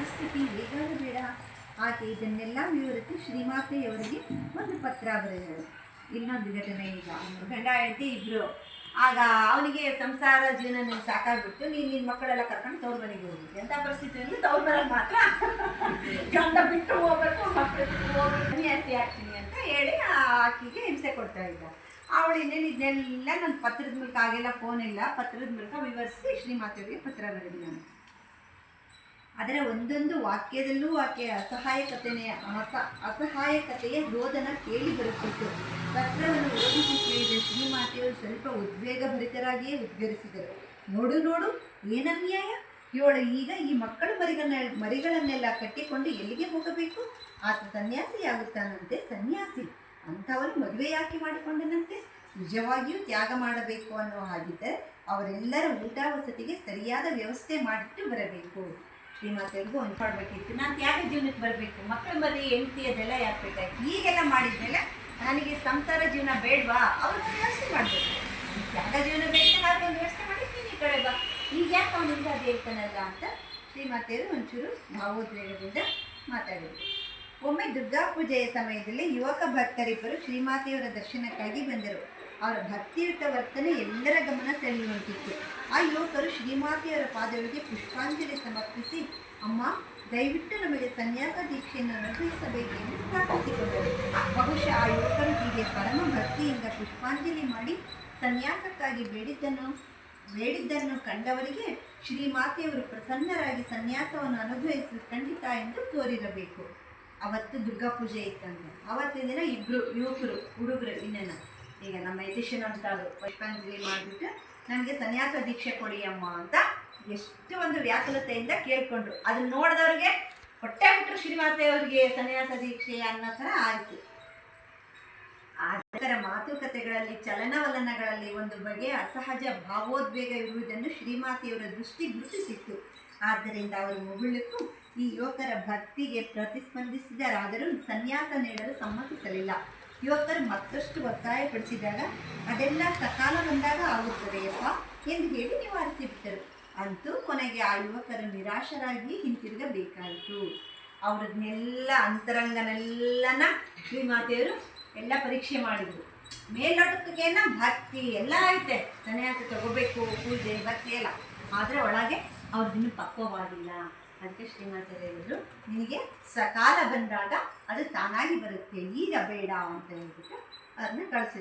ಮನಸ್ಥಿತಿ ಹೇಗಾದರೂ ಬೇಡ. ಆಕೆ ಇದನ್ನೆಲ್ಲ ವಿವರಿಸಿ ಶ್ರೀಮಾತೆಯವರಿಗೆ ಒಂದು ಪತ್ರ ಬರೆದರು. ಇನ್ನೊಂದು ಘಟನೆ, ಈಗ ಗಂಡ ಹೆಂಡತಿ ಇಬ್ಬರು. ಆಗ ಅವನಿಗೆ ಸಂಸಾರ ಜೀವನ ಸಾಕಾಗ್ಬಿಟ್ಟು ನಿನ್ನ ಮಕ್ಕಳೆಲ್ಲ ಕರ್ಕೊಂಡು ತವ್ರ ಮನೆಗೆ ಹೋಗ್ಬಿಟ್ಟು ಎಂಥ ಪರಿಸ್ಥಿತಿಯಲ್ಲಿ ತವ್ರ ಮನೆಗೆ ಮಾತ್ರ ಗಂಡ ಬಿಟ್ಟು ಹೋಗ್ಬೇಕು, ಮಕ್ಕಳು ಬಿಟ್ಟು ಹೋಗ್ಬೇಕು, ಸನ್ಯಾಸಿ ಆಗ್ತೀನಿ ಅಂತ ಹೇಳಿ ಆಕೆಗೆ ಹಿಂಸೆ ಕೊಡ್ತಾ ಇದ್ದ. ಅವಳು ಇನ್ನೇನು ಇದನ್ನೆಲ್ಲ ನನ್ನ ಪತ್ರದ ಮೂಲಕ, ಆಗೆಲ್ಲ ಫೋನ್ ಇಲ್ಲ, ಪತ್ರದ ಮೂಲಕ ವಿವರಿಸಿ ಶ್ರೀಮಾತೆಯವರಿಗೆ ಪತ್ರ ಬರೆದಿ ನಾನು. ಅದರ ಒಂದೊಂದು ವಾಕ್ಯದಲ್ಲೂ ಆಕೆಯ ಅಸಹಾಯಕತೆಯ ರೋದನ ಕೇಳಿ ಬರುತ್ತಿತ್ತು. ಪತ್ರವನ್ನು ಓದಿಸಿ ಕೇಳಿದ ಶ್ರೀಮಾತೆಯವರು ಸ್ವಲ್ಪ ಉದ್ವೇಗಭರಿತರಾಗಿಯೇ ಉದ್ಗರಿಸಿದರು. ನೋಡು ನೋಡು, ಏನನ್ಯಾಯ! ಇವಳು ಈಗ ಈ ಮಕ್ಕಳು ಮರಿಗಳನ್ನೆಲ್ಲ ಕಟ್ಟಿಕೊಂಡು ಎಲ್ಲಿಗೆ ಹೋಗಬೇಕು? ಆತ ಸನ್ಯಾಸಿಯಾಗುತ್ತಾನಂತೆ. ಸನ್ಯಾಸಿ ಅಂಥವರು ಮದುವೆ ಯಾಕೆ ಮಾಡಿಕೊಂಡನಂತೆ? ನಿಜವಾಗಿಯೂ ತ್ಯಾಗ ಮಾಡಬೇಕು ಅನ್ನೋ ಹಾಗಿದ್ದರೆ ಅವರೆಲ್ಲರ ಊಟ ವಸತಿಗೆ ಸರಿಯಾದ ವ್ಯವಸ್ಥೆ ಮಾಡಿಟ್ಟು ಬರಬೇಕು. ಶ್ರೀಮಾತೆಯವ್ರಿಗೂ ಹೊಂದ್ಕೊಳ್ಬೇಕಿತ್ತು. ನಾನು ತ್ಯಾಗ ಜೀವನಕ್ಕೆ ಬರಬೇಕು, ಮಕ್ಕಳ ಮದುವೆ ಹೆಂಡತಿ ಅದೆಲ್ಲ ಯಾಕೆ ಬೇಕಾಯ್ತು? ಈಗೆಲ್ಲ ಮಾಡಿದ್ಮೇಲೆ ನನಗೆ ಸಂಸಾರ ಜೀವನ ಬೇಡವಾ? ಅವ್ರಿಗೊಂದು ವ್ಯವಸ್ಥೆ ಮಾಡಬೇಕು. ತ್ಯಾಗ ಜೀವನ ಬೇಕು, ಅವ್ರಿಗೊಂದು ವ್ಯವಸ್ಥೆ ಮಾಡಿ ನೀನು ಈ ಕಡೆ ಬಾ, ಈಗ ಯಾಕೆ ಅವನಿಂದ ಅದು ಹೇಳ್ತಾನಲ್ಲ ಅಂತ ಶ್ರೀಮಾತೆಯವರು ಒಂಚೂರು ಭಾವೋದ್ವೇಗದಿಂದ ಮಾತಾಡಿದರು. ಒಮ್ಮೆ ದುರ್ಗಾ ಪೂಜೆಯ ಸಮಯದಲ್ಲಿ ಯುವಕ ಭಕ್ತರಿಬ್ಬರು ಶ್ರೀಮಾತೆಯವರ ದರ್ಶನಕ್ಕಾಗಿ ಬಂದರು. ಅವರ ಭಕ್ತಿಯುತ ವರ್ತನೆ ಎಲ್ಲರ ಗಮನ ಸೆಳೆಯುವಂತಿತ್ತು. ಆ ಯುವಕರು ಶ್ರೀಮಾತೆಯವರ ಪಾದಗಳಿಗೆ ಪುಷ್ಪಾಂಜಲಿ ಸಮರ್ಪಿಸಿ, ಅಮ್ಮ, ದಯವಿಟ್ಟು ನಮಗೆ ಸನ್ಯಾಸ ದೀಕ್ಷೆಯನ್ನು ಅನುಗ್ರಹಿಸಬೇಕೆಂದು ಪ್ರಾರ್ಥಿಸಿಕೊಂಡರು. ಬಹುಶಃ ಆ ಯುವಕರು ಹೀಗೆ ಪರಮ ಭಕ್ತಿಯಿಂದ ಪುಷ್ಪಾಂಜಲಿ ಮಾಡಿ ಸನ್ಯಾಸಕ್ಕಾಗಿ ಬೇಡಿದ್ದನ್ನು ಕಂಡವರಿಗೆ ಶ್ರೀಮಾತೆಯವರು ಪ್ರಸನ್ನರಾಗಿ ಸನ್ಯಾಸವನ್ನು ಅನುಗ್ರಹಿಸುವುದು ಖಂಡಿತ ಎಂದು ತೋರಿರಬೇಕು. ಅವತ್ತು ದುರ್ಗಾ ಪೂಜೆ ಇತ್ತಂತೆ. ಅವತ್ತಿನ ದಿನ ಇಬ್ಬರು ಯುವಕರು, ಹುಡುಗರು, ಇನ್ನೇನು ಈಗ ನಮ್ಮ ಯತೀಶನ್ ಅಂತ ಪುಷ್ಪಾಂಜಲಿ ಮಾಡಿಬಿಟ್ಟು ನನಗೆ ಸನ್ಯಾಸ ದೀಕ್ಷೆ ಕೊಡಿ ಅಮ್ಮ ಅಂತ ಎಷ್ಟು ಒಂದು ವ್ಯಾಕುಲತೆಯಿಂದ ಕೇಳ್ಕೊಂಡ್ರು. ಅದನ್ನು ನೋಡಿದವ್ರಿಗೆ ಹೊಟ್ಟೆ ಬಿಟ್ಟರು ಶ್ರೀಮಾತೆಯವರಿಗೆ ಸನ್ಯಾಸ ದೀಕ್ಷೆ ಅನ್ನೋ ಥರ ಆಯಿತು. ಅದರ ಮಾತುಕತೆಗಳಲ್ಲಿ, ಚಲನವಲನಗಳಲ್ಲಿ ಒಂದು ಬಗೆಯ ಅಸಹಜ ಭಾವೋದ್ವೇಗ ಇರುವುದನ್ನು ಶ್ರೀಮಾತೆಯವರ ದೃಷ್ಟಿ ಗುರುತಿಸಿತ್ತು. ಆದ್ದರಿಂದ ಅವರು ಮುಗುಳಕ್ಕೂ ಈ ಯುವಕರ ಭಕ್ತಿಗೆ ಪ್ರತಿಸ್ಪಂದಿಸಿದರಾದರೂ ಸನ್ಯಾಸ ನೀಡಲು ಸಮ್ಮತಿಸಲಿಲ್ಲ. ಯುವಕರು ಮತ್ತಷ್ಟು ಒತ್ತಾಯಪಡಿಸಿದಾಗ ಅದೆಲ್ಲ ಸಕಾಲ ಬಂದಾಗ ಆಗುತ್ತದೆಯಪ್ಪ ಎಂದು ಹೇಳಿ ನಿವಾರಿಸಿಬಿಟ್ಟರು. ಅಂತೂ ಕೊನೆಗೆ ಆ ಯುವಕರು ನಿರಾಶರಾಗಿ ಹಿಂತಿರುಗಬೇಕಾಯಿತು. ಅವ್ರನ್ನೆಲ್ಲ ಅಂತರಂಗನೆಲ್ಲನ ಶ್ರೀಮಾತೆಯವರು ಎಲ್ಲ ಪರೀಕ್ಷೆ ಮಾಡಿದರು. ಮೇಲ್ನೋಟಕ್ಕೇನ ಭಕ್ತಿ ಎಲ್ಲ ಐತೆ, ಸನ್ಯಾಸ ತಗೋಬೇಕು, ಪೂಜೆ ಭಕ್ತಿ ಎಲ್ಲ, ಆದರೆ ಒಳಗೆ ಅವ್ರದಿನ್ನೂ ಪಕ್ವವಾಗಿಲ್ಲ. ಅದಕ್ಕೆ ಶ್ರೀಮಾತೆಯವರು ಹೇಳಿದ್ರು, ನಿನಗೆ ಸಕಾಲ ಬಂದಾಗ ಅದು ತಾನಾಗಿ ಬರುತ್ತೆ, ಈಗ ಬೇಡ ಅಂತ ಹೇಳ್ಬಿಟ್ಟು ಅದನ್ನ ಕಳಿಸಿದ್ರು.